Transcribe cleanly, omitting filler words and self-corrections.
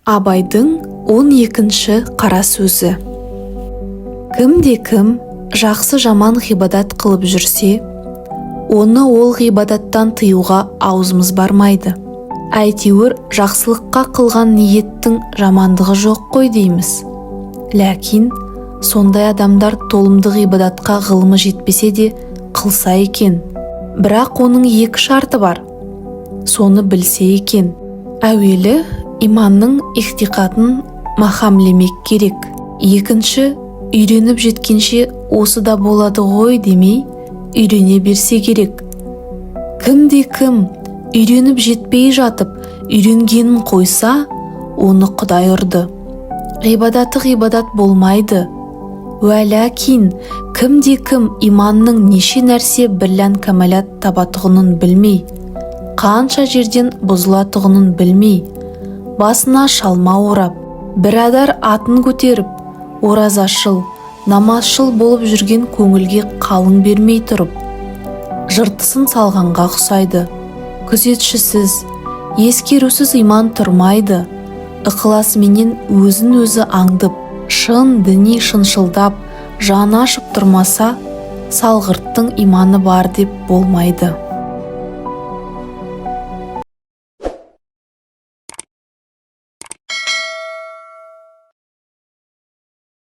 Абайдың 12-ші қара сөзі. Кімде-кім жақсы жаман ғибадат қылып жүрсе, оны ол ғибадаттан тыюға аузымыз бармайды. Әйтеуір жақсылыққа қылған ниеттің жамандығы жоқ қой дейміз. Ләкин сондай адамдар толымды ғибадатқа ғылымы жетпесе де қылса екен. Бірақ оның екі шарты бар. Соны білсе екен. Әуелі иманның иқтиқатын махамлемек керек. Екінші, үйреніп жеткенше осы да болады ғой демей, үйрене берсе керек. Кімде-кім үйреніп жетпей жатып, үйренгенін қойса, оны Құдай ұрды. Ғибадаты ғибадат болмайды. Уәләкин, кімде-кім иманның неше нәрсе бірлән кәмәлят табатығынын білмей, қанша жерден бұзылатығынын білмей, басына шалма орап, бірадар атын көтеріп, оразашыл, намазшыл болып жүрген көңілге қалың бермей тұрып, жыртысын салғанға ұқсайды. Күзетшісіз, ескерусіз иман тұрмайды. Ықыласыменен өзін өзі аңдып, шын діни шыншылдап, жаны ашып тұрмаса, салғырттың иманы бар деп болмайды.